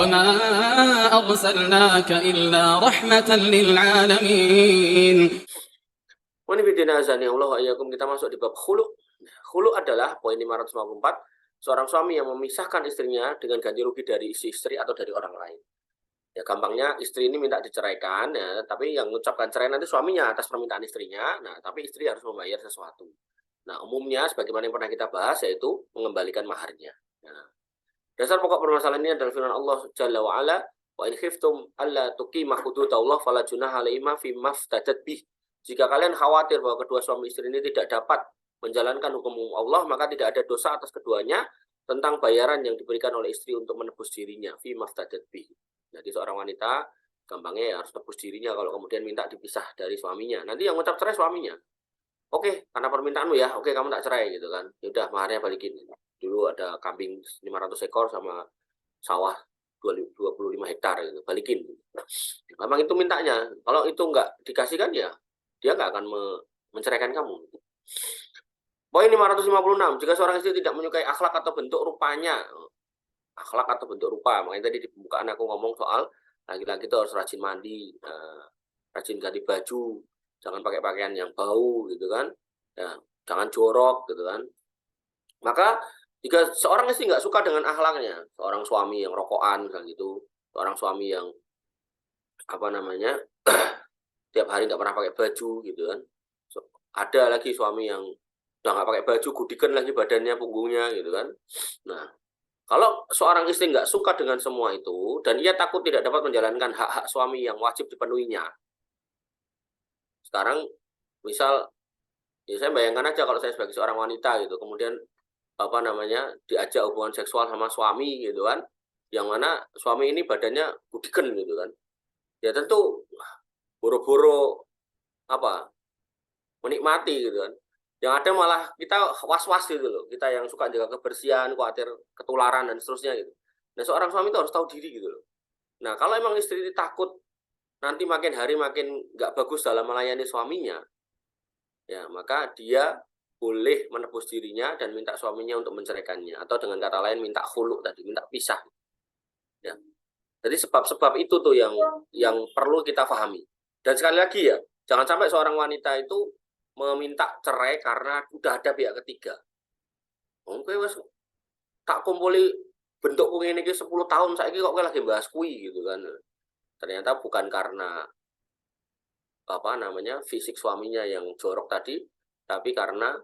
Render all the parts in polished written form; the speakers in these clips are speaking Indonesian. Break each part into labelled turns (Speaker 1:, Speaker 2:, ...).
Speaker 1: وما أرسلناك إلا رحمة للعالمين.
Speaker 2: Kita masuk di bab khulu. Khulu adalah poin 554, seorang suami yang memisahkan istrinya dengan ganti rugi dari istri atau dari orang lain. Ya gampangnya istri ini minta diceraikan, ya, tapi yang mengucapkan cerai nanti suaminya atas permintaan istrinya. Nah, tapi istri harus membayar sesuatu. Nah, umumnya sebagaimana yang pernah kita bahas yaitu mengembalikan maharnya. Nah, dasar pokok permasalahan ini adalah firman Allah Jalla wa Ala, wa in khiftum alla tuqima hududallah fala junaha alaihima fi maftadat bih. Jika kalian khawatir bahwa kedua suami istri ini tidak dapat menjalankan hukum Allah, maka tidak ada dosa atas keduanya tentang bayaran yang diberikan oleh istri untuk menebus dirinya fi maftadat bih. Jadi seorang wanita gampangnya ya harus tebus dirinya kalau kemudian minta dipisah dari suaminya. Nanti yang ngucap cerai suaminya. Oke, karena permintaanmu ya, oke kamu tak cerai gitu kan. Ya udah maharnya balikin. Dulu ada kambing 500 ekor sama sawah 25 hektar gitu, balikin. Memang itu mintanya. Kalau itu nggak dikasihkan ya dia nggak akan menceraikan kamu. Poin 556, jika seorang istri tidak menyukai akhlak atau bentuk rupanya, akhlak atau bentuk rupa, makanya tadi di pembukaan aku ngomong soal laki-laki itu harus rajin mandi, rajin ganti baju, jangan pakai pakaian yang bau gitu kan, ya, jangan jorok gitu kan. Maka jika seorang istri nggak suka dengan akhlaknya, seorang suami yang rokokan misalnya gitu, seorang suami yang apa namanya tiap hari nggak pernah pakai baju gitu kan, ada lagi suami yang udah nggak pakai baju, gudikan lagi badannya, punggungnya gitu kan. Nah, kalau seorang istri nggak suka dengan semua itu, dan ia takut tidak dapat menjalankan hak-hak suami yang wajib dipenuhinya. Sekarang, misal, ya saya bayangkan aja kalau saya sebagai seorang wanita gitu, kemudian apa namanya diajak hubungan seksual sama suami gitu kan, yang mana suami ini badannya gudikan gitu kan. Ya tentu boro-boro apa menikmati gitu kan. Yang ada malah kita was-was gitu loh. Kita yang suka jaga kebersihan, khawatir ketularan dan seterusnya gitu. Nah, seorang suami itu harus tahu diri gitu loh. Nah, kalau emang istri ini takut nanti makin hari makin nggak bagus dalam melayani suaminya, ya maka dia boleh menebus dirinya dan minta suaminya untuk menceraikannya. Atau dengan kata lain minta khulu tadi, minta pisah. Ya. Jadi sebab-sebab itu tuh yang perlu kita pahami. Dan sekali lagi ya, jangan sampai seorang wanita itu meminta cerai karena udah ada pihak ketiga. Oke, wes tak kumpuli bentuk ngene iki 10 tahun saiki kok kowe lagi bahas kuwi gitu kan. Ternyata bukan karena apa namanya fisik suaminya yang jorok tadi, tapi karena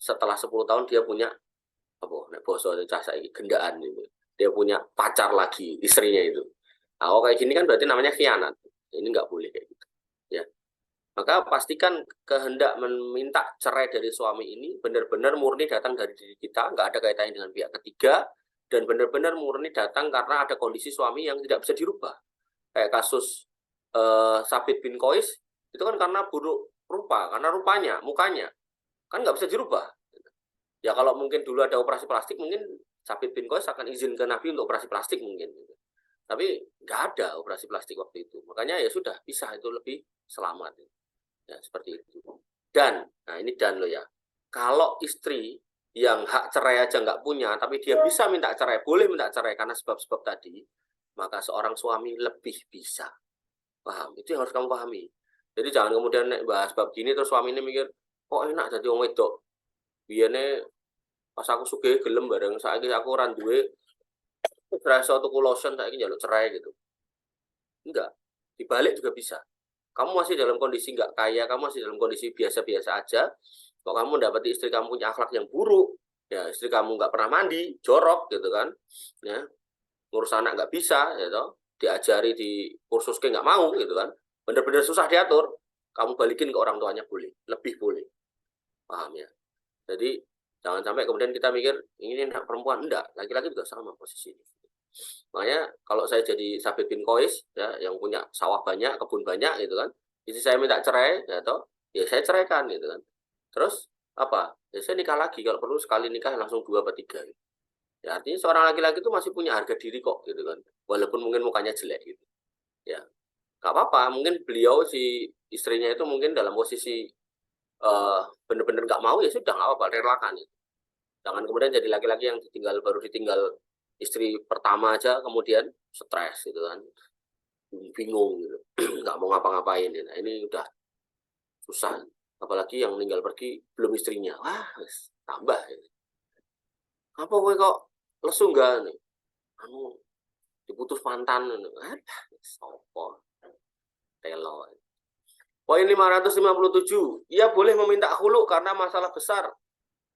Speaker 2: setelah 10 tahun dia punya apa nek basa cah saiki gendaan gitu. Dia punya pacar lagi istrinya itu. Nah, kayak gini kan berarti namanya khianat. Ini nggak boleh kayak gitu. Ya. Maka pastikan kehendak meminta cerai dari suami ini benar-benar murni datang dari diri kita, nggak ada kaitannya dengan pihak ketiga, dan benar-benar murni datang karena ada kondisi suami yang tidak bisa dirubah. Kayak kasus Sabit bin Qais, itu kan karena buruk rupa, karena rupanya, mukanya, kan nggak bisa dirubah. Ya kalau mungkin dulu ada operasi plastik, mungkin Sabit bin Qais akan izin ke Nabi untuk operasi plastik mungkin. Tapi nggak ada operasi plastik waktu itu. Makanya ya sudah, pisah itu lebih selamat. Ya, seperti itu. Dan, nah ini dan lo ya, kalau istri yang hak cerai aja nggak punya, tapi dia bisa minta cerai, boleh minta cerai karena sebab-sebab tadi, maka seorang suami lebih bisa. Paham? Itu yang harus kamu pahami. Jadi jangan kemudian bahas bab gini terus suami ini mikir, kok enak jadi wong wedok. Biasanya pas aku sugih gelem bareng, saiki aku ora duwe berasa tuku lotion saiki njaluk cerai gitu. Enggak. Dibalik juga bisa. Kamu masih dalam kondisi nggak kaya, kamu masih dalam kondisi biasa-biasa aja, kok kamu mendapati istri kamu punya akhlak yang buruk, ya istri kamu nggak pernah mandi, jorok gitu kan, ya ngurus anak nggak bisa, ya toh, diajari di kursus ke nggak mau gitu kan, bener-bener susah diatur, kamu balikin ke orang tuanya boleh, lebih boleh, paham ya? Jadi jangan sampai kemudian kita mikir ini anak perempuan, enggak, laki-laki juga sama posisi ini. Makanya kalau saya jadi Sabit bin Qais ya yang punya sawah banyak, kebun banyak gitu kan. Istri saya minta cerai ya toh, ya saya ceraikan gitu kan. Terus apa? Ya saya nikah lagi kalau perlu sekali nikah langsung 2 atau 3 gitu. Ya artinya seorang laki-laki itu masih punya harga diri kok gitu kan. Walaupun mungkin mukanya jelek gitu. Ya. Enggak apa-apa, mungkin beliau si istrinya itu mungkin dalam posisi benar-benar nggak mau ya sudah nggak apa-apa, relakan gitu. Jangan kemudian jadi laki-laki yang baru ditinggal istri pertama aja kemudian stres gitu kan, bingung gitu, nggak mau ngapa-ngapain. Nah ini udah susah. Apalagi yang meninggal pergi belum istrinya, wah tambah. Apa kowe kok lesu enggak nih? Anu diputus mantan, sopo telo. Poin 557, ia boleh meminta khulu karena masalah besar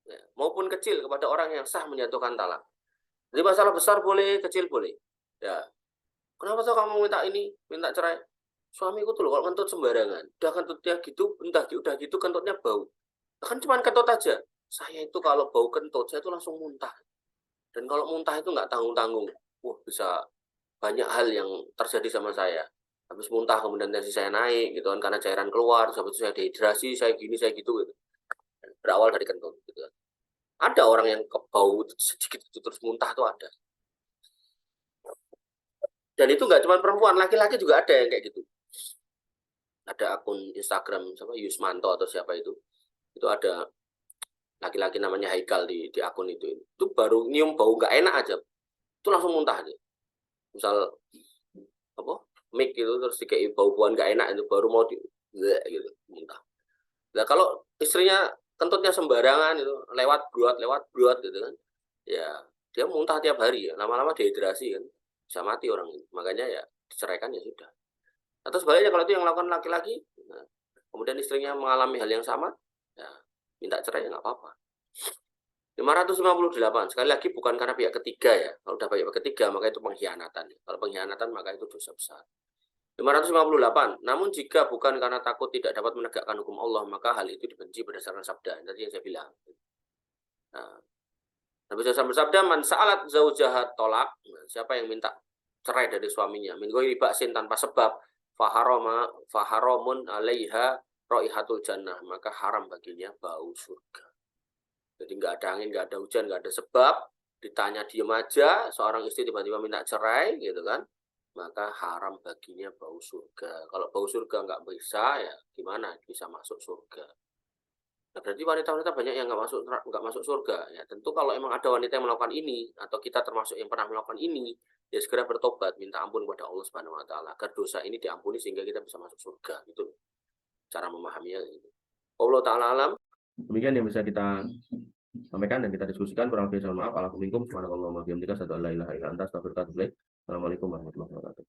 Speaker 2: ya, maupun kecil kepada orang yang sah menjatuhkan talak. Jadi masalah besar boleh, kecil boleh. Ya, kenapa sih kamu minta ini, minta cerai? Suamiku tuh loh kalau kentut sembarangan, udah kentutnya gitu, entah udah gitu kentutnya bau. Kan cuma kentut aja. Saya itu kalau bau kentut, saya itu langsung muntah. Dan kalau muntah itu nggak tanggung-tanggung. Wah, bisa banyak hal yang terjadi sama saya. Habis muntah kemudian tensi saya naik gitu kan karena cairan keluar, habis itu saya dehidrasi, saya gini, saya gitu gitu. Berawal dari kentut gitu kan. Ada orang yang bau sedikit itu terus muntah tuh ada. Dan itu nggak cuma perempuan, laki-laki juga ada yang kayak gitu. Ada akun Instagram siapa Yusmanto atau siapa itu ada laki-laki namanya Haikal di akun itu baru nyium bau nggak enak aja itu langsung muntah aja. Misal apa mic gitu terus dikei bau-bauan nggak enak itu baru mau gitu muntah. Nah kalau istrinya kentutnya sembarangan itu lewat buat gitu kan ya dia muntah tiap hari ya lama-lama dehidrasi kan bisa mati orang itu. Makanya ya diceraikan ya sudah. Atau sebaliknya kalau itu yang lakukan laki-laki nah, kemudian istrinya mengalami hal yang sama ya minta cerai ya nggak apa-apa. 558 sekali lagi bukan karena pihak ketiga ya. Kalau udah pihak ketiga maka itu pengkhianatan. Kalau pengkhianatan maka itu dosa besar. 558. Namun jika bukan karena takut tidak dapat menegakkan hukum Allah maka hal itu dibenci berdasarkan sabda. Tadi yang saya bilang. Nah, Nabi SAW bersabda man sa'alat zaujahat tolak. Nah, siapa yang minta cerai dari suaminya min ghairi ba'sin tanpa sebab faharomun alaiha raihatul jannah maka haram baginya bau surga. Jadi nggak ada angin, nggak ada hujan, nggak ada sebab, ditanya diem aja, seorang istri tiba-tiba minta cerai, gitu kan, maka haram baginya bau surga. Kalau bau surga nggak bisa, ya gimana bisa masuk surga? Nah, berarti wanita-wanita banyak yang nggak masuk surga. Ya tentu kalau emang ada wanita yang melakukan ini, atau kita termasuk yang pernah melakukan ini, ya segera bertobat, minta ampun kepada Allah Subhanahu Wa Taala agar dosa ini diampuni sehingga kita bisa masuk surga. Itu cara memahaminya. Gitu. Allah Taala alam. Demikian yang bisa kita sampaikan dan kita diskusikan. Kurang lebih mohon maaf. Assalamualaikum warahmatullahi wabarakatuh. Assalamualaikum warahmatullahi wabarakatuh.